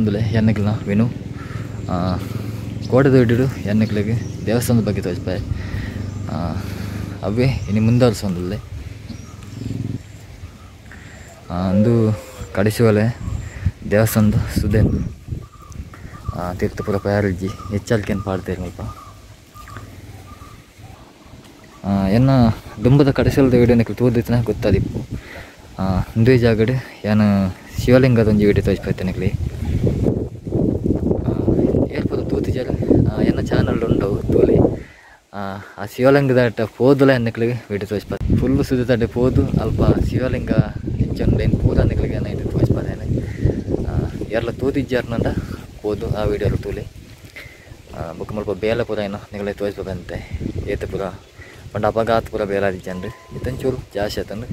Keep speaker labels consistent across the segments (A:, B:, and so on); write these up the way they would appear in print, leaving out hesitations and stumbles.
A: ಮುಂದಲೆ ಎನ್ನಕ್ಲ ವಿನು ಕೋಟೆ ದೊಡ್ಡಡು ಎನ್ನಕ್ಲಿಗೆ ದೇವಸ್ಥಾನದ ಬಗ್ಗೆ ತೋರಿಸ್ಪಾಯಿ ಅವೇ ಇನ್ನು ಮುಂದುವರಿಸೊಂದಲ್ಲೇ ಅಂದು ಕಡಿಸುವಲೆ ದೇವಸ್ಥಾನದ ಸುದೇನು ತೀರ್ಥಪುರ ಪಯಾರಜ್ಜಿ ಹೆಚ್ಚಲ್ಕೇನು ಪಾಡ್ತೇನೆ ಸ್ವಲ್ಪ ಎನ್ನ ದುಂಬದ ಕಡಿಸಲದ ವಿಡಿಯೋನಕ್ಕೆ ತೋರಿದ್ರೆ ಗೊತ್ತಾದಿಪ್ಪು ಒಂದೇ ಜಾಗಡೆ ಏನು ಶಿವಲಿಂಗದ ಒಂದು ವಿಡಿಯೋ ತೋರಿಸ್ಪೈತೇನೆ ಏರ್ಪದ ತೂತಿಜಾರ ಎನ್ನ ಚಾನಲ್ ಉಂಟವು ತೋಲಿ ಆ ಶಿವಲಿಂಗದ ಪೋದಲ ಎನ್ನಕ್ಲಿಗೆ ವಿಡಿಯೋ ತೋರಿಸ್ಪಾರೆ ಫುಲ್ಲು ಸುದ್ದಿ ಪೋದು ಅಲ್ಪ ಶಿವಲಿಂಗ ಹೆಚ್ಚೊಂದು ಏನು ಪೂರ ಅನ್ನಕ್ಲಿಗೆ ಇದು ತೋರಿಸ್ಪಾರೇನೆ ಎಲ್ಲ ತೂತಿಜ್ಜಾರ್ನಂಡ ಪೋದು ಆ ವಿಡಿಯೋ ತೂಲಿ ಬುಕ್ ಮಲ್ಪ ಬೇಲೆ ಪುರ ಏನೋ ನಿಗಳೇ ತೋರಿಸ್ಬೇಕಂತೆ ಏತ ಪುರ ಪಂಡ ಅಪಘಾತ ಪುರ ಬೇರೆ ಆದಿಜ್ಜಂಡು ಇತ್ತಂಚೂರು ಜಾಸ್ತಿ ಆತಂದು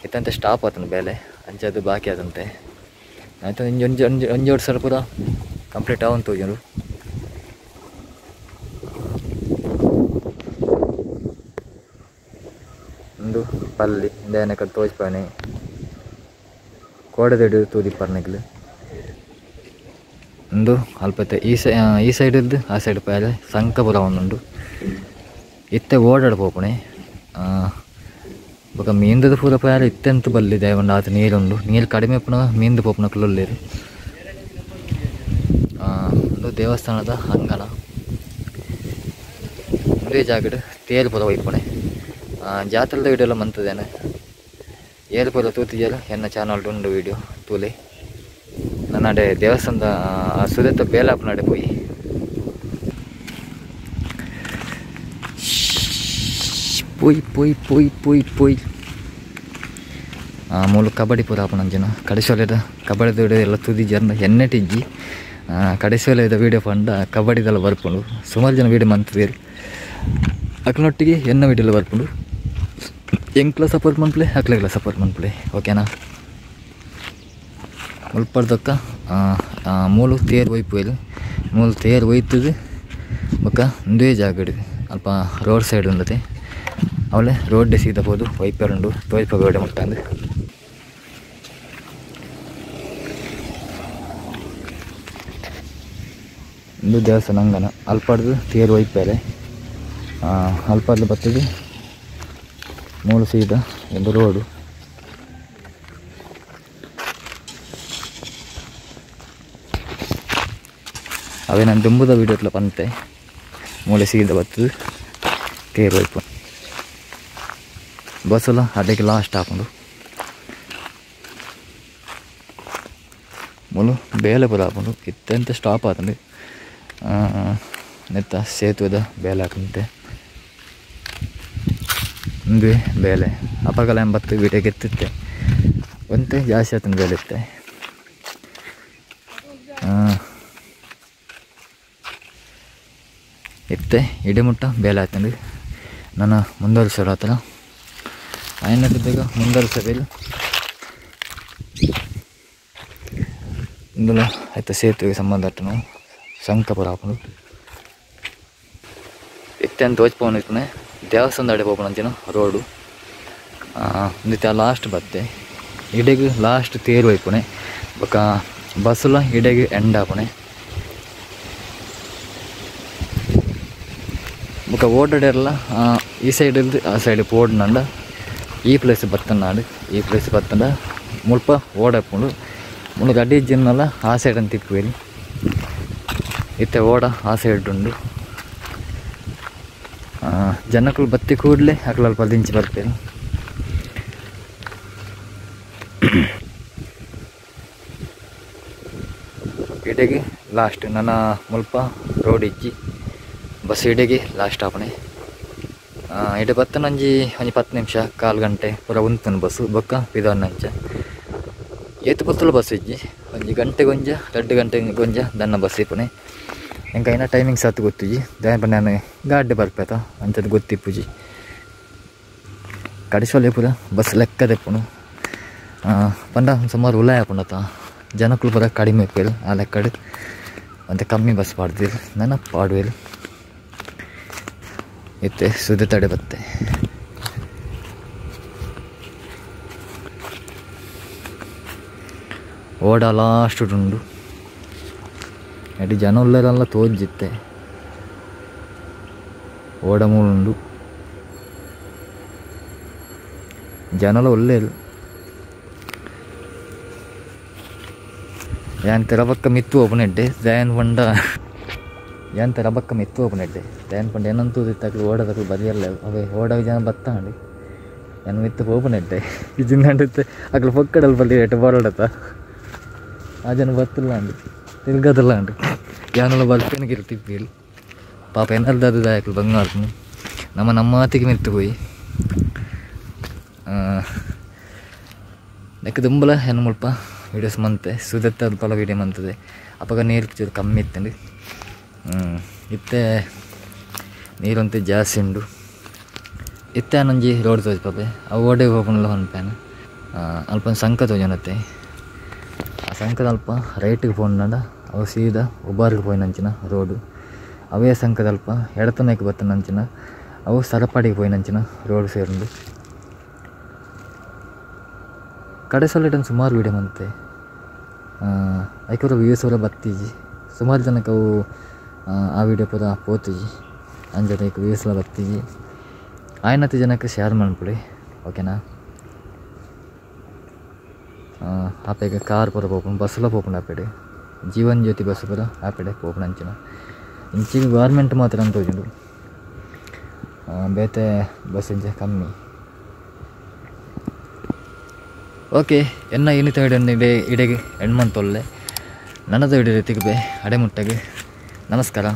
A: ಇತ್ತಂತೆ ಸ್ಟಾಪ್ ಆತಂದು ಬೇಲೆ ಅಂಚದು ಬಾಕಿ ಆದಂತೆ ಆಯ್ತು ಒಂಜೋಡು ಸಲ ಪೂರ ಕಂಪ್ಲೀಟ್ ಆವಂತ ತೋಜರು ಒಂದು ಪಲ್ಲಿ ಇಂದೇನೆ ಕಡೆ ತೋಜ್ಪಾನೆ ಕೋಡೆದೆಡು ತೂದಿಪ್ಪರ್ನೆಗ್ಲು ಒಂದು ಅಲ್ಪತ್ತೆ ಈ ಸೈಡ್ ಇದ್ದು ಆ ಸೈಡ್ ಪೇಲೆ ಸಂಕಪುರ ಒಂದುಂಡು ಇತ್ತೆ ಓಡಾಡ ಪೋಪಣೆ ಬೊಕ ಮೀಂದದ ಪೂರ ಪೇಲೆ ಇತ್ತೆಂತ ಬಲ್ಲಿದೆ ಒಂದು ಆತ ನೀರುಂಡು ನೀರು ಕಡಿಮೆ ಪುನ ಮೀಂದು ಪೋಪನ ಕುಲ್ಲೊಲ್ಲೇರು ಒಂದು ದೇವಸ್ಥಾನದ ಅಂಗಣ ಒಂದೇ ಜಾಗಡ್ ತೇರು ಪುರ ಒಯ್ಪಣೆ ಜಾತ್ರೆದ ವಿಡಿಯೋ ಎಲ್ಲ ಮಂತದೇನೆ ಏರು ಪುರ ತೂತಿಜಲ್ಲ ಎನ್ನ ಚಾನಲ್ ಉಂಡು ವಿಡಿಯೋ ತೂಲಿ ನನ್ನಡೆ ದೇವಸ್ಥಾನದ ಸುದತ್ತ ಬೇಲಾಪ್ ನಡೆ ಪೋಯಿ ಪೋಯ್ ಪೋಯ್ ಪೋಯ್ ಪೋಯ್ ಪೋಯ್ ಮೂಲು ಕಬಡ್ಡಿ ಪೂರ ಆಪಣಂಜನ ಕಡಿಸೋಲೆದ ಕಬಡ್ಡಿ ವಿಡಿಯೋ ಎಲ್ಲ ತುದಿ ಜನ ಎಣ್ಣೆಟಿಜ್ಜಿ ಕಡಿಸೋಲೆದ ವೀಡಿಯೋ ಪಂಡ ಕಬಡ್ಡಿದೆಲ್ಲ ಬರ್ಕೊಂಡು ಸುಮಾರು ಜನ ವೀಡಿಯೋ ಮಂತಿದ್ದೀರಿ ಅಕ್ಲೊಟ್ಟಿಗೆ ಎನ್ನ ವೀಡಿಯೋ ಎಲ್ಲ ಬರ್ಕೊಂಡು ಎಂಕ್ಲ ಸಪೋರ್ಟ್ ಮನ್ಪ್ಲೆ ಅಕ್ಲೆಗ್ಲ ಸಪೋರ್ಟ್ ಮನ್ಪ್ಲೆ ಓಕೆನಾ ಮುಲ್ಪಡ್ದಕ್ಕ ಮೂಲು ತೇರು ಒಯ್ಪೋಯ್ಲು ಮೂಲು ತೇರು ಒಯ್ತದು ಬೊಕ್ಕ ಒಂದೇ ಜಾಗಡು ಅಲ್ಪ ರೋಡ್ ಸೈಡ್ ಉಂಡತೆ ಅವಳೆ ರೋಡ್ ಸೀದಬೋದು ವೈಪರುಂಡು ತೋಯ್ಪಗೋಡೆ ಮುಟ್ಟಂದು ಒಂದು ದೇವಸ್ಥಾನ ಅಂಗನ ಅಲ್ಪಡ್ದು ತೇರು ಒಯ್ಪೇಲೆ ಅಲ್ಪಡ್ದು ಬರ್ತದೆ ಮೂಲು ಸೀದ ಒಂದು ರೋಡು ಅವೇ ನಾನು ದುಂಬುದ ವೀಡಿಯೋತ್ಲ ಬಂತೆ ಮೂಲೆ ಸೀದ ಬರ್ತದೆ ತೇರು ಒಯ್ಪು ಬಸ್ಸಲ್ಲ ಅದಕ್ಕೆ ಲಾಸ್ಟ್ ಹಾಕೊಂಡು ಮೂಲು ಬೇಲೆ ಪುರ ಹಾಕೊಂಡು ಇತ್ತೆಂತ ಸ್ಟಾಪ್ ಆತಂಡು ನೆತ್ತ ಸೇತುವೆದ ಬೇಲೆ ಹಾಕಂತೆ ಒಂದು ಬೇಲೆ ಅಪಗಲ ಎಂಬತ್ತು ವೀಡಿಯೋಗೆ ಎತ್ತಿತ್ತೆ ಒಂತೆ ಜಾಸ್ತಿ ಆತಂದು ಬೇಲೆ ಇತ್ತೆ ಇತ್ತೆ ಇಡಿಮುಟ್ಟ ಬೇಲೆ ಆಯ್ತಂಡು ನಾನು ಮುಂದುವರಿಸೋರು ಆತನ ಆಯ್ನಟ್ಟಿದ್ದಾಗ ಮುಂದುವರಿಸಬೇಲು ಇಂದುಲ ಆಯ್ತು ಸೇತುವೆಗೆ ಸಂಬಂಧಪಟ್ಟ ನಾವು ಸಂಕಪುರ ಹಾಕೊಂಡು ಇತ್ತೆ ಅಂತ ತೋಚ್ಪೋನಿರ್ತಾನೆ ದೇವಸ್ಥಾನದ ಅಡೆ ಹೋಗೋಣ ರೋಡು ಒಂದಿತ್ತು ಲಾಸ್ಟ್ ಬತ್ತೆ ಇಡೆಗೆ ಲಾಸ್ಟ್ ತೇರು ಹೋಯ್ಪುಣೆ ಬೊಕ್ಕ ಬಸ್ಸುಲ ಇಡೆಗೆ ಎಂಡ್ ಹಾಪುಣೆ ಬೊಕ್ಕ ಓಡಾಡೆಲ್ಲ ಈ ಸೈಡ್ ಇಲ್ದು ಆ ಸೈಡ್ ಪೋಡ್ನಂಡ ಈ ಪ್ಲೇಸ್ ಬತ್ತನಾಡು ಈ ಪ್ಲೇಸ್ ಬತ್ತಂಡ ಮುಲ್ಪ ಓಡಾಕೊಂಡು ಮುಳು ಗಡ್ಡಿ ಜಿನ್ನಲ್ಲ ಆ ಸೈಡ್ ಅಂತ ತಿಪ್ಪುವೇಲಿ ಇತ್ತೆ ಓಡ ಆ ಸೈಡ್ ಉಂಡು ಜನಕ್ಕಳು ಬತ್ತಿ ಕೂಡಲೇ ಅಕ್ಲಲ್ಪ ದಿಂಚಿ ಬರ್ತೇನೆ ಇಡೆಗೆ ಲಾಸ್ಟ್ ನನ್ನ ಮುಲ್ಪ ರೋಡ್ ಇಜ್ಜಿ ಬಸ್ ಇಡೆಗೆ ಲಾಸ್ಟ್ ಆಪಣೆ ಇಡೆ ಬತ್ತನಂಜಿ ಒಂಜಿ 10 ನಿಮಿಷ ಕಾಲು ಗಂಟೆ ಪೂರ ಉಂತನ ಬಸ್ಸು ಬೊಕ್ಕ ಪಿದವನ್ನಂಚ ಏತು ಪತ್ತಲು ಬಸ್ ಇಜ್ಜಿ ಒಂಜಿ ಗಂಟೆಗೊಂಜ 2 ಗಂಟೆಗೊಂಜ ದನ್ನ ಬಸ್ ಇಪ್ಪುನೆ ಎಂಕ ಏನ ಟೈಮಿಂಗ್ಸ್ ಹತ್ತು ಗೊತ್ತುಜಿ ದಾಯಪ ನಾನು ಗಾಡಿ ಬರ್ಪೇತ ಅಂಥದ್ದು ಗೊತ್ತಿಪ್ಪುಜಿ ಕಡಿಸೋಲೆ ಪೂರ ಬಸ್ ಲೆಕ್ಕ ತೆಪ್ಪುನು ಪಂಡ ಸುಮಾರು ಉಲಾಯ ಪುಂಡತ ಜನಕ್ಕಳು ಪೂರ ಕಡಿಮೆ ಇಪ್ಪೇರು ಆ ಲೆಕ್ಕಡು ಮತ್ತು ಕಮ್ಮಿ ಬಸ್ ಪಾಡ್ದಿರು ನನ್ನ ಪಾಡುವೆರು ಇತ್ತೆ ಸುದ್ದಿ ತಡೆ ಬತ್ತೆ ಓಡ ಲಾಸ್ಟ್ ಉಂಡು ಎಡಿ ಜನ ಉಳ್ಳರೆಲ್ಲ ತೋಜಿತ್ತೆ ಓಡಮೂಲುಂಡು ಜನಲ ಒಳ್ಳೆಯದು ಯಾನ್ ತೆರಬಕ್ಕ ಮಿತ್ತು ಓಪನೆಡ್ಡೆ ಜಯನ್ ಪಂಡ ಯಾನ್ ತೆರಬಕ್ಕ ಮಿತ್ತು ಓಪನೆಡ್ಡೆ ಜಯನ್ ಪಂಡ ಏನಂತೂ ಇತ್ತಾಗಲಿ ಓಡೋದಕ್ಕೆ ಬದಿಯಲ್ಲ ಅವೇ ಓಡೋ ಜನ ಬತ್ತಾಂಡಿ ಏನು ಮಿತ್ತು ಓಪನೆಡ್ಡೆ ಇಜಿಂಗಂಡುತ್ತೆ ಅಕ್ಲು ಪೊಕ್ಕಡಲ್ಲಿ ಬಲ್ಲಿ ಎಟ್ಟು ಬರೋಡತ್ತ ಆ ಜನ ಬತ್ತಿಲ್ಲ ಅಂಡು ತಿರ್ಗದಲ್ಲ ಅಂಡು ಯಾನೆಲ್ಲ ಬರ್ತೇನೆ ಇರ್ತಿಪ್ಪಿ ಪಾಪ ಏನಲ್ದ ಅದು ದಾಯಕಲು ಬಂಗಾರ್ದು ನಮ್ಮ ಮಾತಿಗೆ ಮಿತ್ತು ಹೋಯಿ ನೆಕ್ಕ ದುಂಬಲ ಹೆಣ್ಣು ಮುಲ್ಪ ವೀಡಿಯೋಸ್ ಮಂತೆ ಸುದತ್ತ ಅಲ್ಪಲ ವೀಡಿಯೋ ಮಂತದೆ ಅಪ್ಪಾಗ ನೀರು ಚೂರು ಕಮ್ಮಿ ಇತ್ತಂడి ಇತ್ತೆ ನೀರಂತೆ ಜಾಸ್ತಿ ಉಂಡು ಇತ್ತೆ ಅನ್ನೊಂಜಿ ರೋಡ್ ತೋಜ್ ಪಾಪೆ ಅವು ಓಡೆ ಹೋಗ್ಕೊಂಡ್ಲ ಹೊನ್ಪ್ಯಾನ ಅಲ್ಪ ಸಂಕ ತೋಜನತ್ತೆ ಆ ಸಂಕದ ಅಲ್ಪ ರೈಟಿಗೆ ಪೋಂಡ ಅವು ಸೀದಾ ಉಬಾರಿಗೆ ಪೋಯಿನಂಚಿನ ರೋಡು ಅವೇ ಸಂಕದಲ್ಪ ಎಡತನಕ್ಕೆ ಬತ್ತನಂಚಿನ ಅವು ಸರಪಾಡಿಗೆ ಪೋಯಿನಂಚಿನ ರೋಡ್ ಸೇರುಂಡು ಕಡೆ ಸಲ ಸುಮಾರು ವೀಡಿಯೋ ಮಂತೆ ಐಕೂರ ವ್ಯೂಸ್ ಅವರ ಬತ್ತೀಜಿ ಸುಮಾರು ಜನಕ್ಕೆ ಅವು ಆ ವಿಡಿಯೋ ಪೂರ ಪೋತುಜಿ ಅಂಜದ ಐಕು ವ್ಯೂಸ್ ಎಲ್ಲ ಬತ್ತೀಜಿ ಆಯ್ನತ್ತು ಜನಕ್ಕೆ ಶೇರ್ ಮಾಡ್ಬಿಡಿ ಓಕೆನಾ ಆಪೆಗೆ ಕಾರ್ ಪೂರ ಪೋಪುಂಡು ಬಸ್ಸೆಲ್ಲ ಪೋಪುಂಡು ಆಪೆಡೆ ಜೀವನ್ ಜ್ಯೋತಿ ಬಸ್ ಪೂರ ಆಪೆಡೆ ಪೋಪುಂಡು ಅಂಚಿನ ಇಂಚಿಗೆ ಗೌರ್ಮೆಂಟ್ ಮಾತ್ರ ಅಂತ ಹೋಗಿದ್ದು ಬೇತೆ ಬಸ್ ಇಂಚೆ ಕಮ್ಮಿ ಓಕೆ ಎನ್ನ ಇನ್ನಿತ ವಿಡಿಯೋ ಇಡೆಗೆ ಹೆಣ್ಮಂತೊಲ್ಲೆ ನನ್ನದು ವಿಡಿಯೋ ತಿಗ್ಬೆ ಅಡೆಮುಟ್ಟಗೆ ನಮಸ್ಕಾರ.